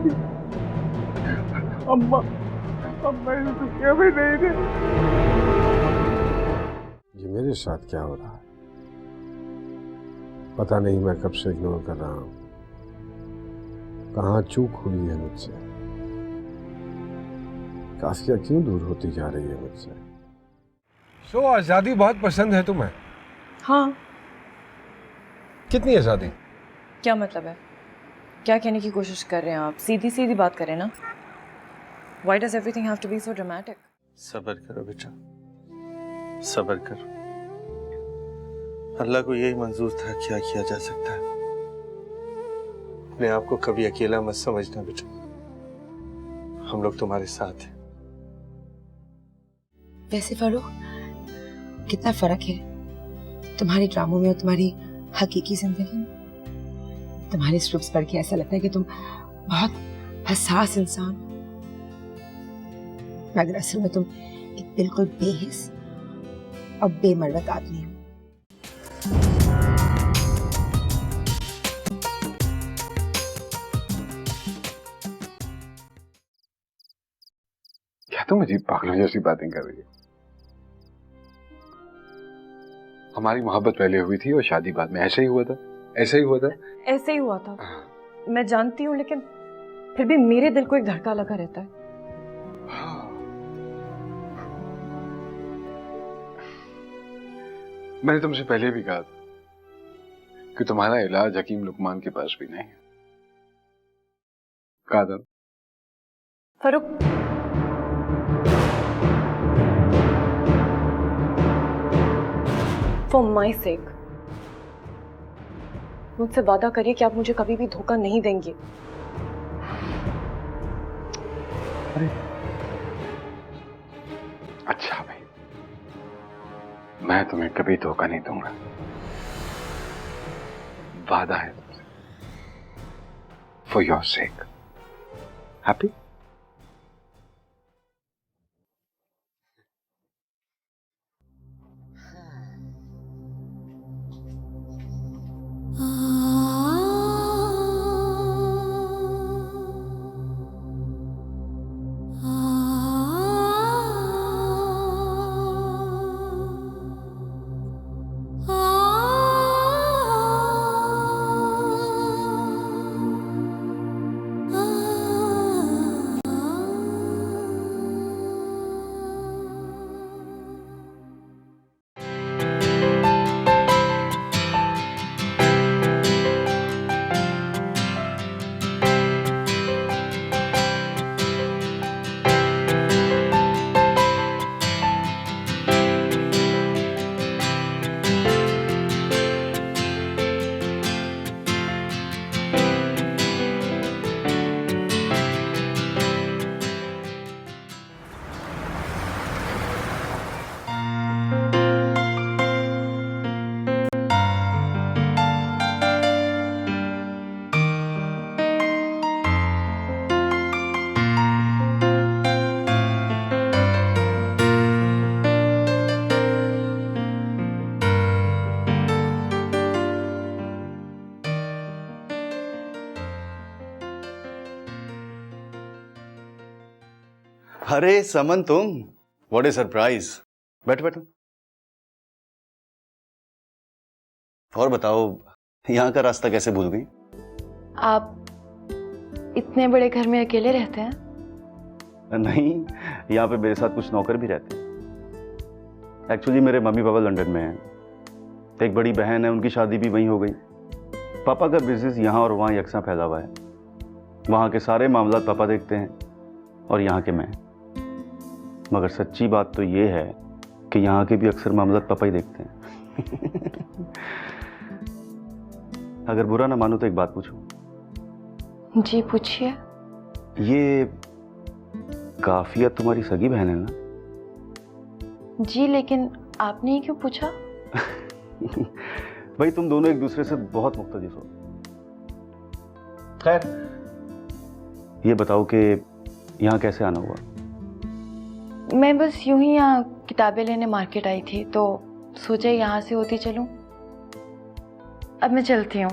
थी। अम्मा अम्मा इस दुनिया में नहीं रही। ये मेरे साथ क्या हो रहा है? पता नहीं मैं कब से इग्नोर कर रहा हूं। कहाँ चूक हुई है मुझसे? काफिया क्यों दूर होती जा रही है मुझसे? सो आजादी बहुत पसंद है तुम्हें? हाँ। कितनी आजादी? क्या मतलब है? क्या कहने की कोशिश कर रहे हैं आप? सीधी सीधी बात करें ना। Why does everything have to be so dramatic? सब्र करो बेटा, सब्र करो। अल्लाह को यही मंजूर था, क्या किया जा सकता है। अपने आप को कभी अकेला मत समझना बेटा, हम लोग तुम्हारे साथ हैं। वैसे फारूक, कितना फर्क है तुम्हारी ड्रामों में और तुम्हारी हकीकी जिंदगी में। तुम्हारे स्क्रिप्ट्स पढ़ के ऐसा लगता है कि तुम बहुत हसास इंसान हो, मगर असल में तुम एक बिल्कुल बेहिस और बेमर्वत आदमी हो। क्या तुम अजीब पागलों जैसी बातें कर रही हो? हमारी मोहब्बत पहले हुई थी और शादी बाद में। ऐसे ही हुआ था, ऐसे ही हुआ था। ऐसे ही हुआ था, मैं जानती हूँ, लेकिन फिर भी मेरे दिल को एक धड़का लगा रहता है। मैंने तुमसे पहले भी कहा था कि तुम्हारा इलाज हकीम लुकमान के पास भी नहीं है। कहा था फारूक, फॉर माई सेक मुझसे वादा करिए कि आप मुझे कभी भी धोखा नहीं देंगे। अरे अच्छा भाई, मैं तुम्हें कभी धोखा नहीं दूंगा, वादा है तुमसे। For your sake. हैप्पी? अरे समन, तुम? What A surprise. बैठो बैठो। और बताओ, यहाँ का रास्ता कैसे भूल गई? आप इतने बड़े घर में अकेले रहते हैं? नहीं, यहाँ पे मेरे साथ कुछ नौकर भी रहते हैं। एक्चुअली मेरे मम्मी पापा लंदन में हैं, एक बड़ी बहन है, उनकी शादी भी वहीं हो गई। पापा का बिजनेस यहाँ और वहाँ यकसा फैला हुआ है। वहाँ के सारे मामला पापा देखते हैं और यहाँ के मैं। मगर सच्ची बात तो ये है कि यहाँ के भी अक्सर मामला पापा ही देखते हैं। अगर बुरा ना मानो तो एक बात पूछूं? जी पूछिए। ये काफिया तुम्हारी सगी बहन है ना? जी, लेकिन आपने ये क्यों पूछा? भाई तुम दोनों एक दूसरे से बहुत मुख्तलिफ हो। खैर, ये बताओ कि यहाँ कैसे आना हुआ? मैं बस यूं ही यहाँ किताबें लेने मार्केट आई थी, तो सोचा यहाँ से होती चलूं। अब मैं चलती हूँ।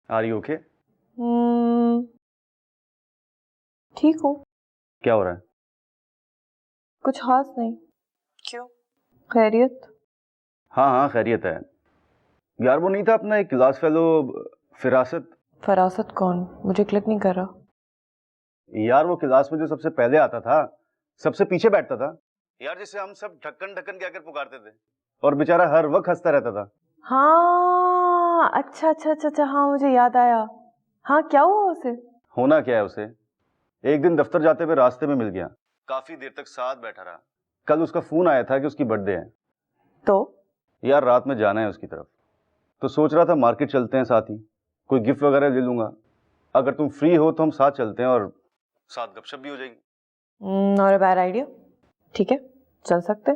Are you okay? ठीक हूँ, क्या हो रहा है? कुछ खास नहीं। क्यों, खैरियत? हाँ हाँ खैरियत है यार। वो नहीं था अपना एक क्लास फेलो फिरासत? फरासत कौन? मुझे क्लिक नहीं कर रहा। यार वो क्लास में जो सबसे पहले आता था, सबसे पीछे बैठता था यार, जिसे हम सब ढक्कन ढक्कन कहकर पुकारते थे, और बेचारा हर वक्त हंसता रहता था। हाँ अच्छा अच्छा अच्छा अच्छा, हाँ मुझे याद आया। हाँ क्या हुआ उसे? होना क्या है उसे, एक दिन दफ्तर जाते हुए रास्ते में मिल गया, काफी देर तक साथ बैठा रहा। कल उसका फोन आया था कि उसकी बर्थडे है। तो यार रात में जाना है उसकी तरफ, तो सोच रहा था मार्केट चलते हैं साथ ही, कोई गिफ्ट वगैरह ले लूंगा। अगर तुम फ्री हो तो हम साथ चलते हैं और साथ गपशप भी हो जाएगी। Not a bad idea. ठीक है, चल सकते।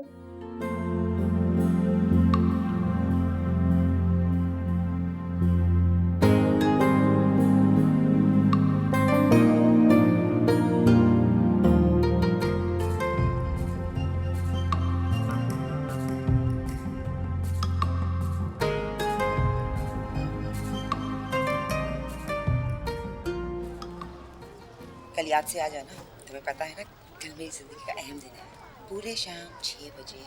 कल याद से आ जाना, तुम्हें पता है ना कल मेरी जिंदगी का अहम दिन है। पूरे शाम 6 बजे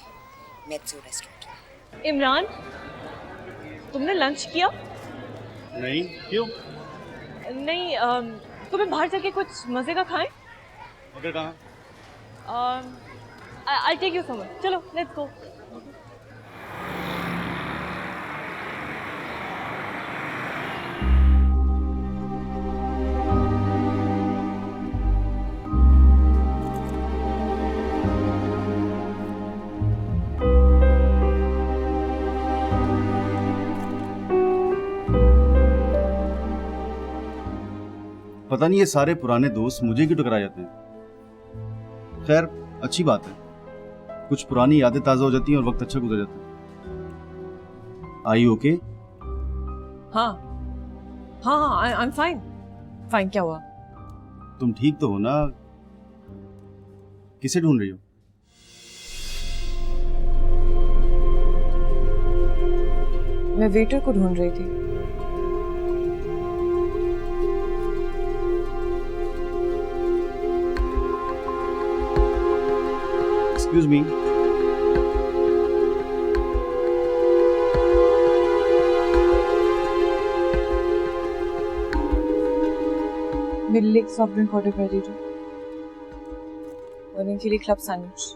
मेट्रो रेस्टोरेंट। इमरान, तुमने लंच किया? नहीं, क्यों? नहीं, तुम्हें बाहर जाके कुछ मजे का खाएं? अगर कहाँ? I'll take you somewhere. चलो, let's go. पता नहीं ये सारे पुराने दोस्त मुझे क्यों टकरा जाते हैं। खैर अच्छी बात है, कुछ पुरानी यादें ताजा हो जाती हैं और वक्त अच्छा गुजर जाता है। Are you okay? हाँ हाँ हाँ, I'm fine. Fine, क्या हुआ? तुम ठीक तो हो ना? किसे ढूंढ रही हो? मैं वेटर को ढूंढ रही थी। Excuse me. मेरे लिए एक सॉफ्ट ड्रिंक ऑर्डर कर दीजिए और इनके लिए क्लब सैंडविच।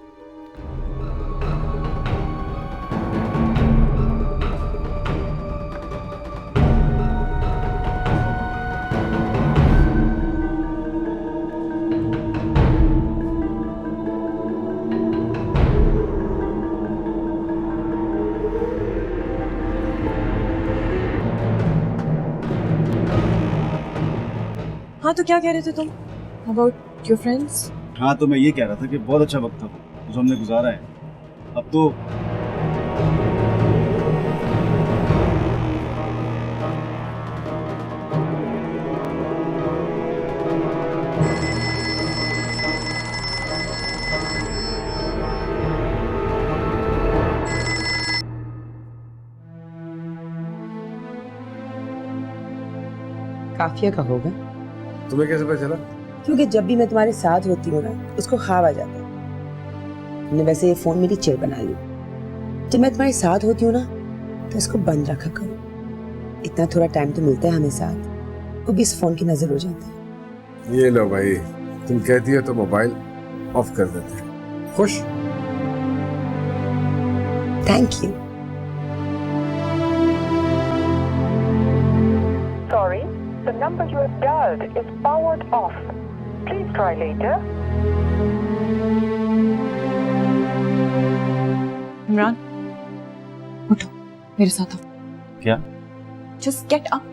हाँ तो क्या कह रहे थे तुम अबाउट योर फ्रेंड्स? हाँ तो मैं ये कह रहा था कि बहुत अच्छा वक्त था जो हमने गुजारा है। अब तो काफिया का होगा, तुम्हें कैसे पता चला? क्योंकि जब भी मैं तुम्हारे साथ होती हूँ ना उसको ख्वाब आ जाता है। तुमने वैसे ये फोन मेरी चिड़ बना ली। जब मैं तुम्हारे साथ होती हूँ ना तो इसको बंद रखा करो। इतना थोड़ा टाइम तो मिलता है हमें साथ, वो भी इस फोन की नजर हो जाती है। ये लो भाई, तुम कहती हो तो मोबाइल ऑफ कर देते हैं। खुश? Thank you. Sorry, the number you have dialed is powered off. Please try later. Imran, उठो, मेरे साथ आओ। क्या? Just get up.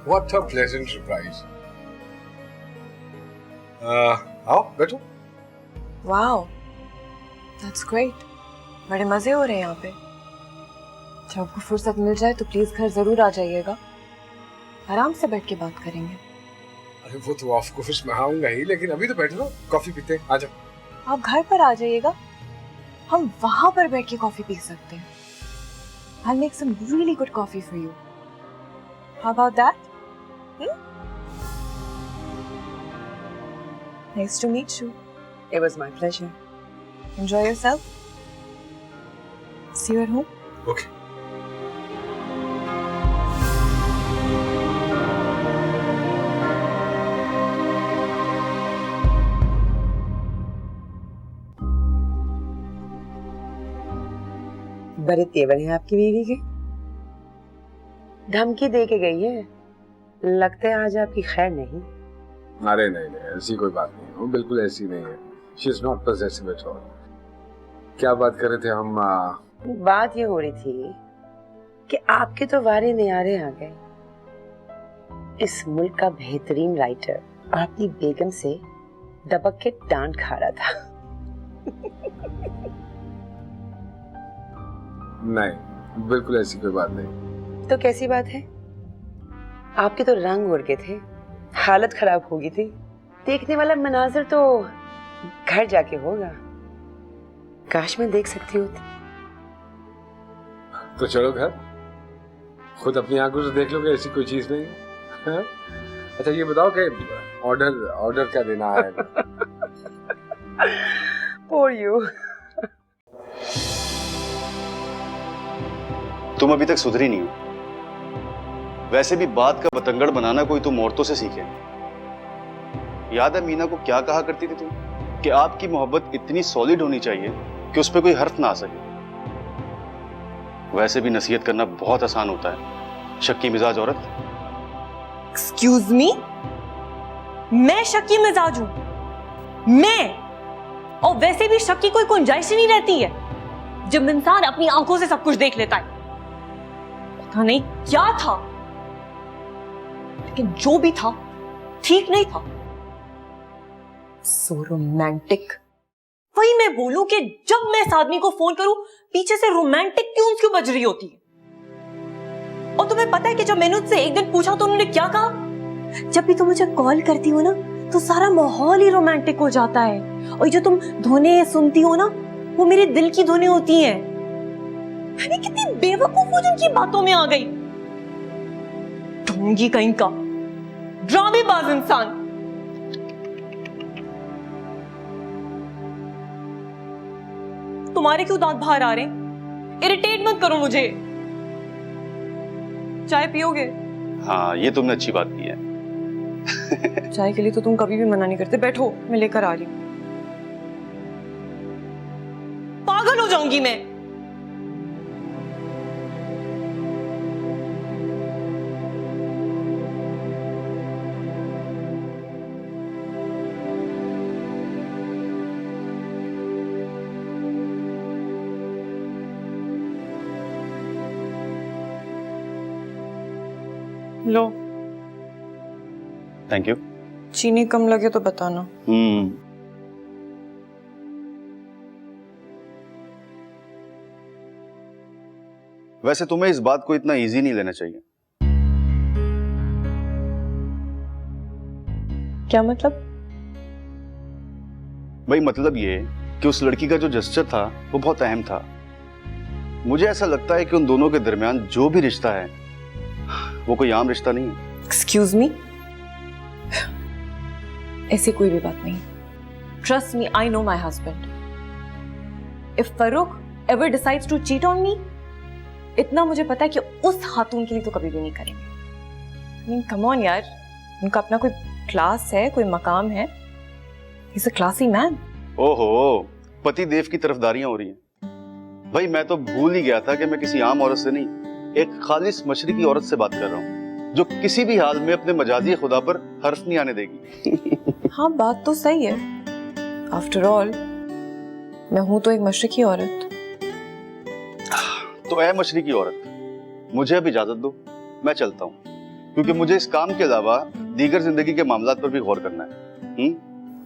What a pleasant surprise. आओ बैठो। Wow, that's great. बड़े मजे हो रहे हैं यहाँ पे। जब आपको फुर्सत मिल जाए तो प्लीज घर जरूर आ जाइएगा, आराम से बैठ के बात करेंगे। अरे वो तो ऑफ कोर्स मैं आऊंगा ही, लेकिन अभी तो बैठो, कॉफी पीते हैं, आ जाओ। आप घर पर आ जाइएगा, हम वहां पर बैठ के कॉफी पी सकते हैं। I'll make some really good coffee for you. How about that? Nice to meet you. It was my pleasure. Enjoy yourself. See you at home. Okay. बड़े तेवर हैं आपकी बीवी के। धमकी दे के गई है, लगता है आज आपकी खैर नहीं। अरे नहीं नहीं, ऐसी कोई बात नहीं है, वो बिल्कुल ऐसी नहीं है। She is not possessive at all. क्या बात कर रहे थे हम? बात ये हो रही थी कि आपके तो वारे न्यारे आ गए। इस मुल्क का बेहतरीन राइटर अपनी बेगम से दबक के डांट खा रहा था। नहीं, बिल्कुल ऐसी कोई बात नहीं। तो कैसी बात है? आपके तो रंग उड़ गए थे, हालत खराब हो गई थी। देखने वाला मनाजर तो घर जाके होगा। काश मैं देख सकती होती। तो चलो घर, खुद अपनी आंखों से देख लोगे, ऐसी कोई चीज नहीं है। अच्छा ये बताओ कि ऑर्डर क्या देना है? For you. तुम अभी तक सुधरी नहीं हो। वैसे भी बात का बतंगड़ बनाना कोई तुम औरतों से सीखे। याद है मीना को क्या कहा करती थी तुम, कि आपकी मोहब्बत इतनी सॉलिड होनी चाहिए कि उस पर कोई हर्फ ना आ सके। वैसे भी नसीहत करना बहुत आसान होता है, शक्की मिजाज औरत। Excuse me? मैं शक्की मिजाज हूं? मैं? और वैसे भी शक की कोई गुंजाइश ही नहीं रहती है जब इंसान अपनी आंखों से सब कुछ देख लेता है। पता नहीं क्या था, लेकिन जो भी था ठीक नहीं था। So romantic. वही मैं बोलूं कि जब मैं इस आदमी को फोन करूं, पीछे से रोमांटिक ट्यून्स क्यों बज रही होती है। और तुम्हें पता है कि जब मैंने उससे एक दिन पूछा तो उन्होंने क्या कहा? जब भी तुम मुझे कॉल करती हो ना तो सारा माहौल ही रोमांटिक हो जाता है, और जो तुम धुनें सुनती हो ना वो मेरे दिल की धुनें होती हैं। मैं कितनी बेवकूफ हूं जिनकी बातों में आ गई। ढोंगी कहीं का, ड्रामेबाज इंसान। तुम्हारे क्यों दांत बाहर आ रहे हैं? इरिटेट मत करो मुझे। चाय पियोगे? हाँ, ये तुमने अच्छी बात की है। चाय के लिए तो तुम कभी भी मना नहीं करते। बैठो, मैं लेकर आ रही हूं। पागल हो जाऊंगी मैं। लो, थैंक यू। चीनी कम लगे तो बताना। वैसे तुम्हें इस बात को इतना इजी नहीं लेना चाहिए। क्या मतलब? भाई मतलब ये कि उस लड़की का जो जेस्चर था वो बहुत अहम था। मुझे ऐसा लगता है कि उन दोनों के दरमियान जो भी रिश्ता है वो कोई आम रिश्ता नहीं है। एक्सक्यूज मी, ऐसी कोई भी बात नहीं। Trust me, I know my husband. If Farooq ever decides to cheat on me, इतना मुझे पता है कि उस खातून के लिए तो कभी भी नहीं करेंगे। I mean, come on यार, उनका अपना कोई क्लास है, कोई मकाम है। He's a classy man. ओहो, पति देव की तरफदारियां हो रही हैं। भाई मैं तो भूल ही गया था कि मैं किसी आम औरत से नहीं, एक खालिस मशरिकी औरत से बात कर रहा हूँ, जो किसी भी हाल में अपने मजाजी खुदा पर हर्फ नहीं आने देगी। हाँ, बात तो सही है। आफ्टर ऑल मैं हूं तो एक मशरिकी औरत। तो ऐ मशरिकी औरत, मुझे अब इजाजत दो, मैं चलता हूँ, क्योंकि मुझे इस काम के अलावा दीगर जिंदगी के मामलात पर भी गौर करना है।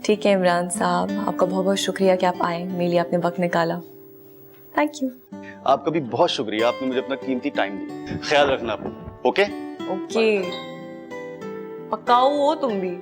ठीक है इमरान साहब, आपका बहुत बहुत शुक्रिया कि आप आए, मेरे लिए आपने वक्त निकाला। Thank you. आपका भी बहुत शुक्रिया, आपने मुझे अपना कीमती टाइम दिया। ख्याल रखना अपना। ओके ओके, पक्काऊ हो तुम भी।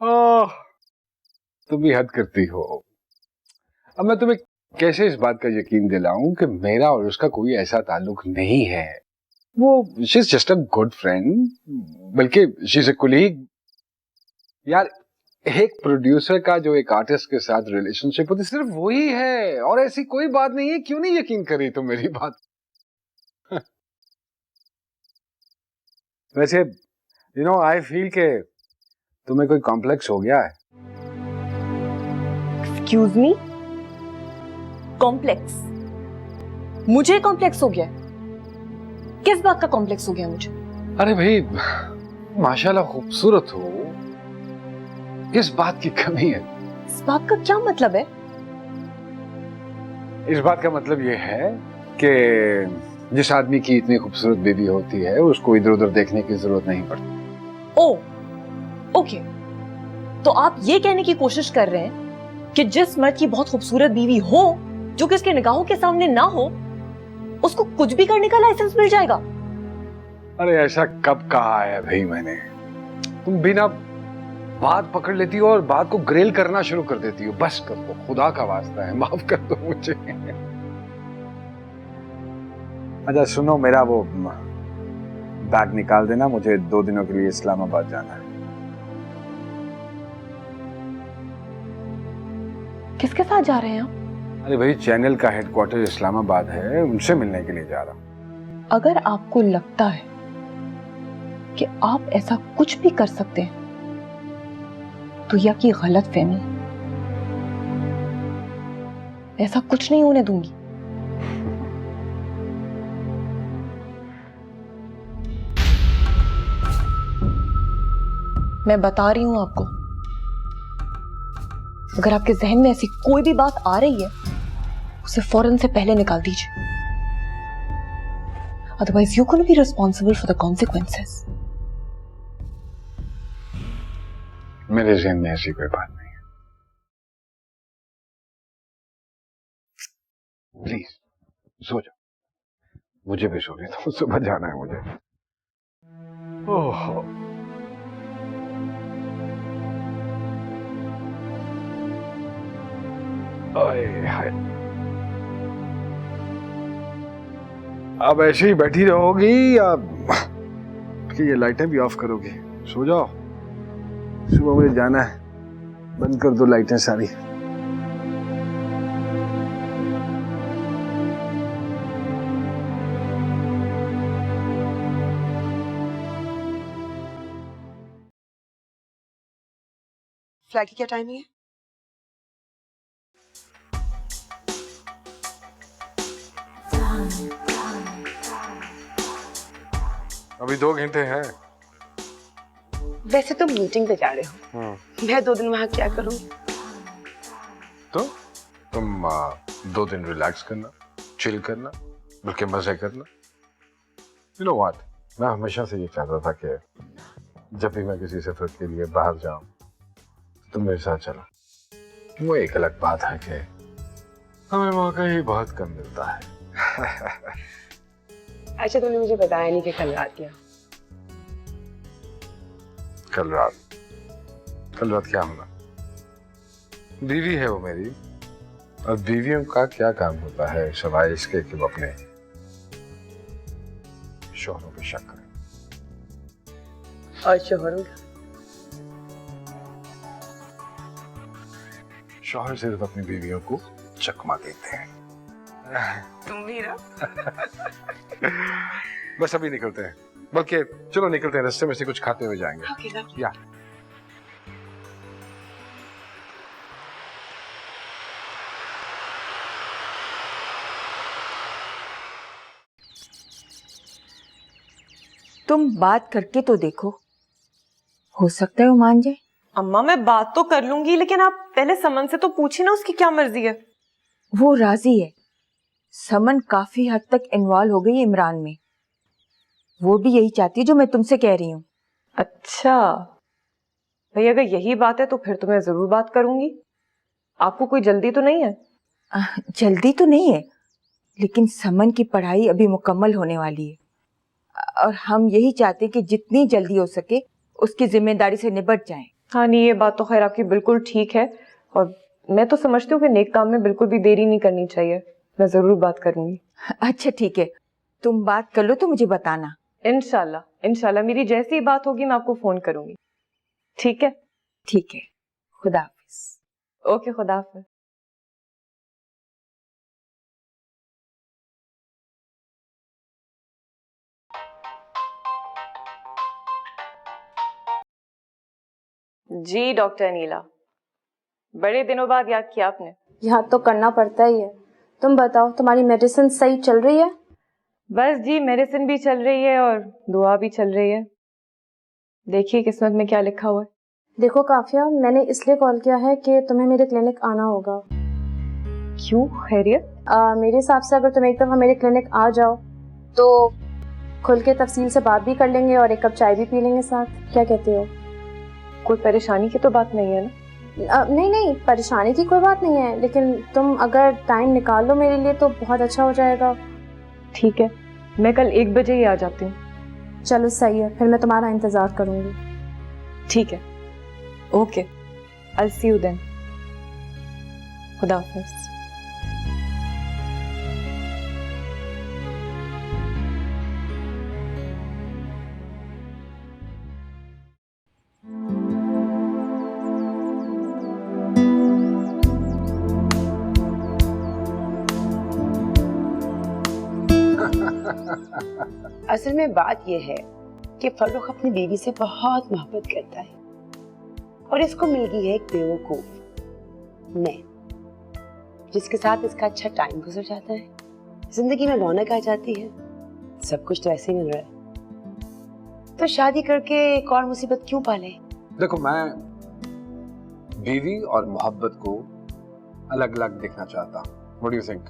ओह, तुम भी हद करती हो। अब मैं तुम्हें कैसे इस बात का यकीन दिलाऊं कि मेरा और उसका कोई ऐसा ताल्लुक नहीं है। वो she is just a good friend, बल्कि शी इज अ कोलीग। यार, एक प्रोड्यूसर का जो एक आर्टिस्ट के साथ रिलेशनशिप होती सिर्फ वही है, और ऐसी कोई बात नहीं है। क्यों नहीं यकीन करी तुम मेरी बात? वैसे यू नो, आई फील के तुम्हें कोई कॉम्प्लेक्स हो गया है। Excuse me, complex? मुझे कॉम्प्लेक्स हो गया? किस बात का कॉम्प्लेक्स हो गया मुझे? अरे भाई, माशाल्लाह खूबसूरत हो, किस बात की कमी है? इस बात का क्या मतलब है? इस बात का मतलब ये है कि जिस आदमी की इतनी खूबसूरत बीवी होती है उसको इधर उधर देखने की जरूरत नहीं पड़ती। ओ, ओके, तो आप ये कहने की कोशिश कर रहे हैं कि जिस मर्द की बहुत खूबसूरत बीवी हो, जो कि उसके निगाहों के सामने ना हो, उसको कुछ भी करने का लाइसेंस मिल जाएगा? अरे ऐसा कब कहा है भाई मैंने? तुम बिना बात पकड़ लेती हो और बात को ग्रेल करना शुरू कर देती हो। बस कर दो, खुदा का वास्ता है, माफ कर दो मुझे। अच्छा सुनो, मेरा वो बैग निकाल देना, मुझे 2 दिनों के लिए इस्लामाबाद जाना है। किसके साथ जा रहे हैं आप? अरे भाई, चैनल का हेडक्वार्टर इस्लामाबाद है, उनसे मिलने के लिए जा रहा हूँ। अगर आपको लगता है कि आप ऐसा कुछ भी कर सकते हैं तो यह की गलत फहमी। ऐसा कुछ नहीं होने दूंगी। मैं बता रही हूं आपको, अगर आपके जहन में ऐसी कोई भी बात आ रही है, उसे फौरन से पहले निकाल दीजिए। Otherwise, you're going to be responsible for the consequences. मेरे जहन में ऐसी कोई बात नहीं है। प्लीज सो जाओ, मुझे भी सोने दो, सुबह जाना है मुझे। ओह, हाय, अब ऐसे ही बैठी रहोगी या कि ये लाइटें भी ऑफ करोगी? सो जाओ, सुबह मुझे जाना है। बंद कर दो लाइटें सारी। फ्लाइट की क्या टाइमिंग है? अभी 2 घंटे हैं। वैसे तुम मीटिंग पे जा रहे हो, मैं 2 दिन वहां क्या करूंगी? तो तुम 2 दिन रिलैक्स करना, चिल करना, बल्कि मजे करना। यू नो व्हाट, मैं हमेशा से ये चाहता था कि जब भी मैं किसी सफर के लिए बाहर जाऊं तुम मेरे साथ चलो। वो एक अलग बात है कि हमें मौका ही बहुत कम मिलता है। अच्छा, तुमने मुझे बताया नहीं कि कल रात क्या? कल रात क्या होना? बीवी है वो मेरी, और बीवियों का क्या काम होता है सिवाय इसके कि वो अपने शोहरों पे शक करें। और शोहरों का? शोहर सिर्फ अपनी बीवियों को चकमा देते हैं। तुम भी ना? बस अभी निकलते हैं, बल्कि चलो निकलते हैं, रास्ते में से कुछ खाते हुए जाएंगे। Okay, या तुम बात करके तो देखो, हो सकता है वो मान जाए। अम्मा मैं बात तो कर लूंगी, लेकिन आप पहले समन से तो पूछिए ना उसकी क्या मर्जी है। वो राजी है। समन काफी हद तक इन्वॉल्व हो गई है इमरान में। वो भी यही चाहती है जो मैं तुमसे कह रही हूँ। अच्छा भाई, अगर यही बात है तो फिर तो मैं जरूर बात करूंगी। आपको कोई जल्दी तो नहीं है? जल्दी तो नहीं है, लेकिन समन की पढ़ाई अभी मुकम्मल होने वाली है और हम यही चाहते हैं कि जितनी जल्दी हो सके उसकी जिम्मेदारी से निपट जाएं। हाँ नहीं, ये बात तो खैर आपकी बिल्कुल ठीक है, और मैं तो समझती हूँ कि नेक काम में बिल्कुल भी देरी नहीं करनी चाहिए। मैं जरूर बात करूंगी। अच्छा ठीक है, तुम बात कर लो तो मुझे बताना। इंशाल्लाह इंशाल्लाह, मेरी जैसी बात होगी मैं आपको फोन करूंगी। ठीक है? ठीक है, खुदा हाफिज। ओके, खुदा हाफिज। जी डॉक्टर अनीला, बड़े दिनों बाद याद किया आपने। याद तो करना पड़ता ही है। तुम बताओ, तुम्हारी मेडिसिन सही चल रही है? बस जी, मेडिसिन भी चल रही है और दुआ भी चल रही है। देखिए किस्मत में क्या लिखा हुआ है। देखो काफिया, मैंने इसलिए कॉल किया है कि तुम्हें मेरे क्लिनिक आना होगा। क्यों, खैरियत? मेरे हिसाब से अगर तुम एक दफा मेरे क्लिनिक आ जाओ तो खुल के तफसील से बात भी कर लेंगे और एक कप चाय भी पी लेंगे साथ। क्या कहते हो? कोई परेशानी की तो बात नहीं है ना? नहीं नहीं, परेशानी की कोई बात नहीं है, लेकिन तुम अगर टाइम निकाल लो मेरे लिए तो बहुत अच्छा हो जाएगा। ठीक है, मैं कल 1 बजे ही आ जाती हूँ। चलो सही है, फिर मैं तुम्हारा इंतजार करूंगी। ठीक है, okay, I see you then. खुदा हाफिज। असल में बात यह है कि फर्रुख अपनी बीवी से बहुत मोहब्बत करता है और इसको मिल गई है एक बेवकूफ मैं, जिसके साथ इसका अच्छा टाइम गुजर जाता है, जिंदगी में रौनक आ जाती है, सब कुछ तो ऐसे ही मिल रहा है, तो शादी करके एक और मुसीबत क्यों पाले? देखो, मैं बीवी और मोहब्बत को अलग अलग देखना चाहता हूँ। What do you think?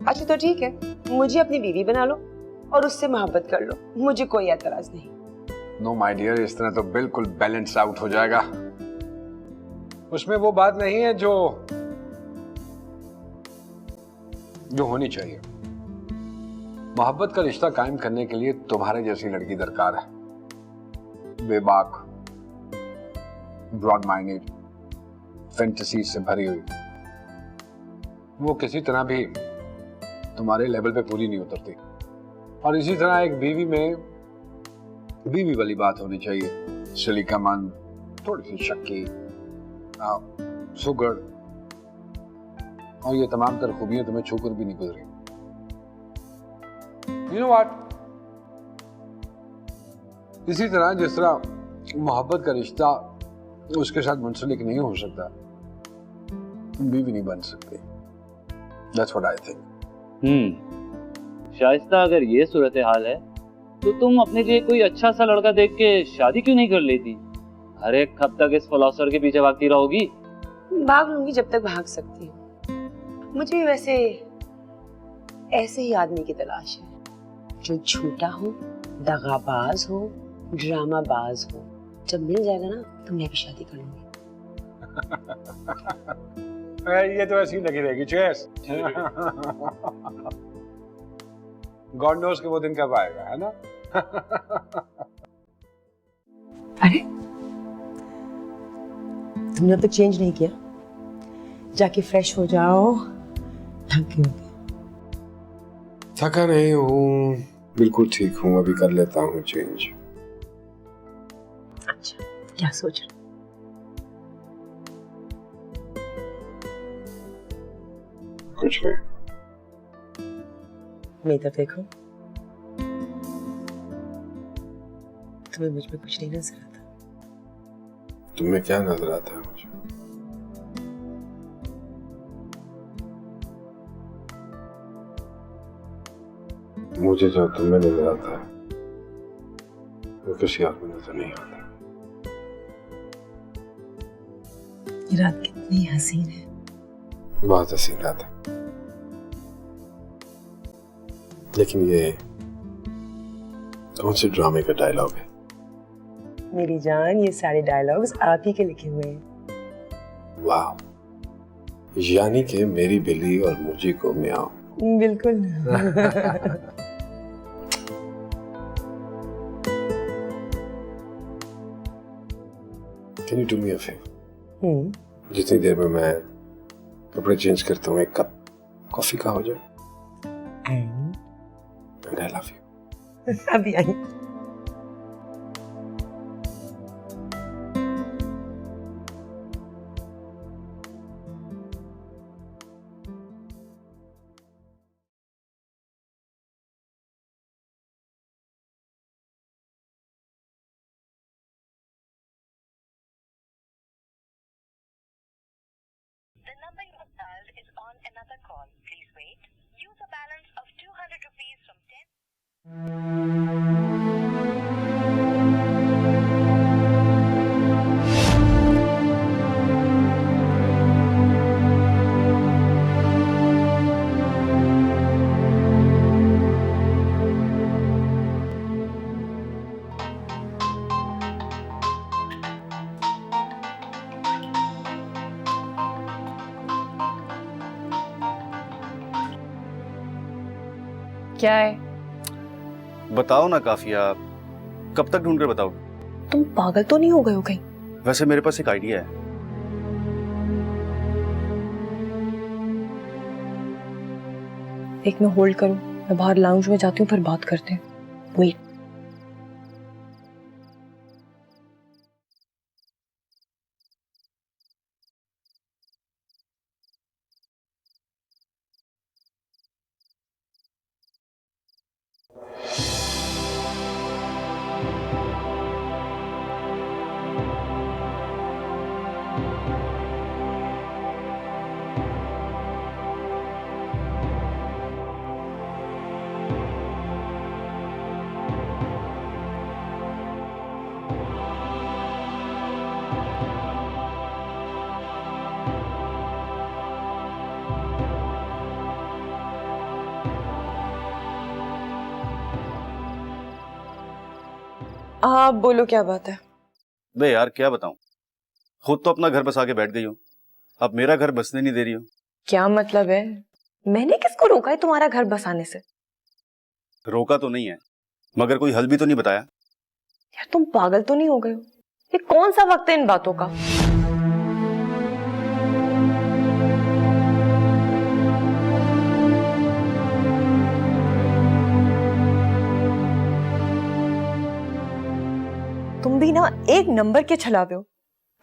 अच्छा तो ठीक है, मुझे अपनी बीवी बना लो और उससे मोहब्बत कर लो, मुझे कोई एतराज नहीं। नो माय डियर, इस तरह तो बिल्कुल बैलेंस आउट हो जाएगा। उसमें वो बात नहीं है जो होनी चाहिए। मोहब्बत का रिश्ता कायम करने के लिए तुम्हारे जैसी लड़की दरकार है, बेबाक, ब्रॉड माइंडेड, फैंटेसी से भरी हुई। वो किसी तरह भी तुम्हारे लेवल पे पूरी नहीं उतरती। और इसी तरह एक बीवी में बीवी वाली बात होनी चाहिए, सलीकामंद, थोड़ी सी शक्की, सुगड़, और ये तमाम तर खूबियां तुम्हें छूकर भी नहीं गुजरी। यू नो व्हाट, इसी तरह जिस तरह मोहब्बत का रिश्ता उसके साथ मुंसलिक नहीं हो सकता, तुम बीवी नहीं बन सकते। That's what I think. Shaista, अगर ये सूरत हाल है तो तुम अपने लिए कोई अच्छा सा लड़का देख के शादी क्यों नहीं कर लेती? हर एक कब तक इस फिलोसोफर के पीछे भागती रहोगी? भाग लूंगी जब तक भाग सकती हूँ। मुझे भी वैसे ऐसे ही आदमी की तलाश है जो झूठा हो, दगाबाज हो, ड्रामाबाज हो। जब मिल जाएगा ना तो मैं भी शादी कर लूंगी। ये तो ऐसी लगी रहेगी। चेस। गॉड नोस कि वो दिन कब आएगा, है ना? अरे तुमने अब तक चेंज नहीं किया? जाके फ्रेश हो जाओ, थके होगे। थका नहीं हूँ, बिल्कुल ठीक हूँ, अभी कर लेता हूँ चेंज। अच्छा, क्या सोच रहे? कुछ नहीं। मेरी तरफ देखो, तुम्हें मुझ में कुछ नहीं नजर आता। तुम्हें क्या नजर आता है मुझे? मुझे जो तुम्हें नजर आता है वो किसी और में नजर नहीं आता। ये रात कितनी हसीन है। बहुत हसीन रात है, लेकिन ये कौन से ड्रामे का डायलॉग है? मेरी जान, ये सारे डायलॉग्स आप ही के लिखे हुए हैं। वाह, यानी कि मेरी बिल्ली और मुझे को म्याओ। बिल्कुल। Can you do me a favor? जितनी देर में मैं कपड़े चेंज करता हूँ, एक कप कॉफी का हो जाए। And I love you. अभी आई। The number you have dialed is on another call. Please wait. Use a balance of 200 rupees from 10. क्या है? बताओ ना काफिया, कब तक ढूंढ कर बताओगे? तुम पागल तो नहीं हो गए हो कहीं? वैसे मेरे पास एक आइडिया है। एक मैं होल्ड करूं, मैं बाहर लाउंज में जाती हूँ, फिर बात करते हैं। वेट। आप बोलो, क्या बात है? बे यार क्या बताऊं, खुद तो अपना घर बसा के बैठ गई हो, अब मेरा घर बसने नहीं दे रही हो। क्या मतलब है? मैंने किसको रोका है तुम्हारा घर बसाने से? रोका तो नहीं है, मगर कोई हल भी तो नहीं बताया। यार तुम पागल तो नहीं हो गए हो? ये कौन सा वक्त है इन बातों का? तुम भी ना एक नंबर के छलावे हो,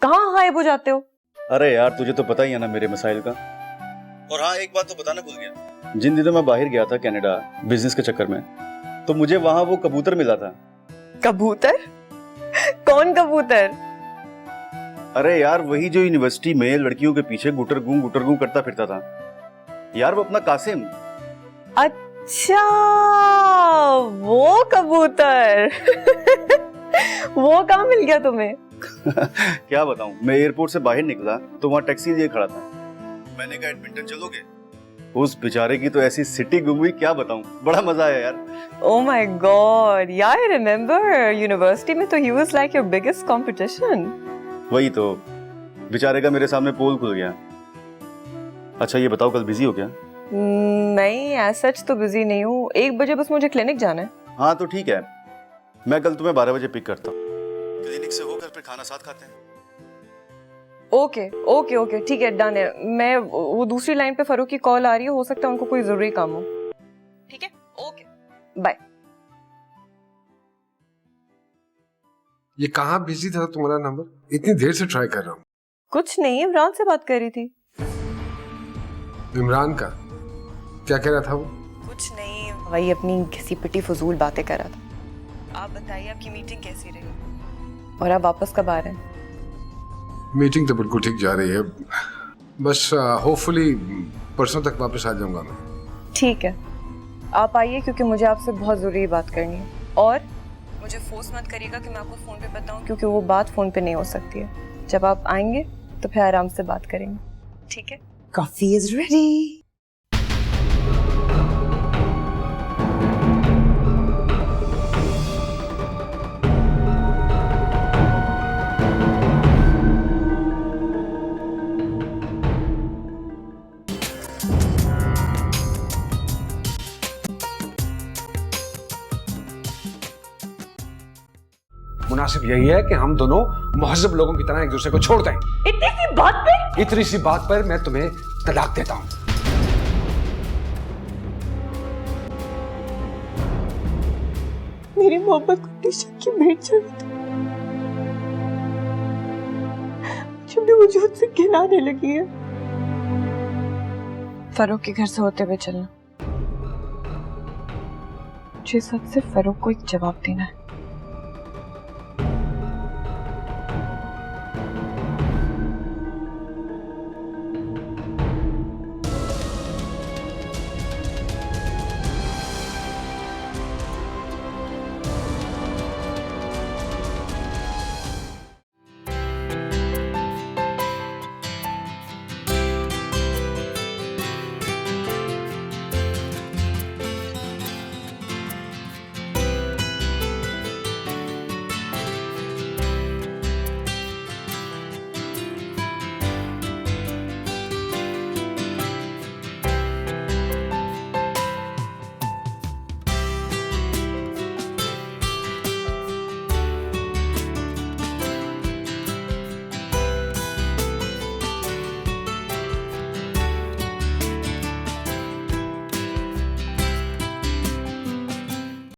कहाँ गायब हो जाते हो? अरे यार तुझे तो पता ही है ना मेरे मसाइल का। और हाँ, एक बात तो बताना भूल गया, जिन दिनों मैं बाहर गया था कनाडा बिजनेस के चक्कर में, तो मुझे वहां वो कबूतर मिला था। कबूतर? कौन कबूतर? अरे यार वही जो यूनिवर्सिटी में लड़कियों के पीछे गुटर गूं करता फिरता था यार, वो अपना कासिम। अच्छा, वो कबूतर। वो कहाँ मिल गया तुम्हें? क्या बताऊं, मैं एयरपोर्ट से बाहर निकला तो वहां टैक्सी लिए खड़ा था। मैंने कहा एडमिंटन चलोगे? उस बेचारे की तो ऐसी सिटी गुम हुई, क्या बताऊं, बड़ा मजा आया यार। Oh my God, yeah, I remember. University में तो he was like your biggest competition. वही तो, बेचारे का मेरे सामने पोल खुल गया। अच्छा ये बताओ, कल बिजी हो क्या? नहीं, as such तो बिजी नहीं हूँ। 1 बजे बस मुझे क्लिनिक जाना है। हाँ तो ठीक है, मैं कल तुम्हें 12 बजे पिक करता हूँ। क्लिनिक से होकर फिर खाना साथ खाते हैं। ओके ओके ओके, ठीक है, डन है। मैं वो दूसरी लाइन पे फरूक की कॉल आ रही है, हो सकता है उनको कोई जरूरी काम हो। ठीक है, ओके, बाय। ये कहाँ बिजी था तुम्हारा नंबर? इतनी देर से ट्राई कर रहा हूँ। कुछ नहीं, इमरान से बात कर रही थी। इमरान का क्या कह रहा था वो? कुछ नहीं, वही अपनी घिसी पिटी फजूल बातें कर रहा था। आप बताइए, आपकी मीटिंग कैसी रही और आप वापस कब आ रहे हैं? मीटिंग तो बिल्कुल ठीक जा रही है, बस होपफुली परसों तक वापस आ जाऊंगा मैं। ठीक है, आप आइए क्योंकि मुझे आपसे बहुत ज़रूरी बात करनी है। और मुझे फोर्स मत करिएगा कि मैं आपको फ़ोन पे बताऊं, क्योंकि वो बात फ़ोन पे नहीं हो सकती है। जब आप आएंगे तो फिर आराम से बात करेंगे, ठीक है? Coffee is ready. मुनासिब यही है कि हम दोनों महज़ब लोगों की तरह एक दूसरे को छोड़ दें। इतनी सी बात पे? इतनी सी बात पर मैं तुम्हें तलाक देता हूं। मेरी मोहब्बत को टी-शर्ट की भेंट चढ़ी थी, मुझे भी वजूद से घिनाने लगी है। फरूक के घर से होते हुए चलना। मुझे सबसे फरूक को एक जवाब देना है।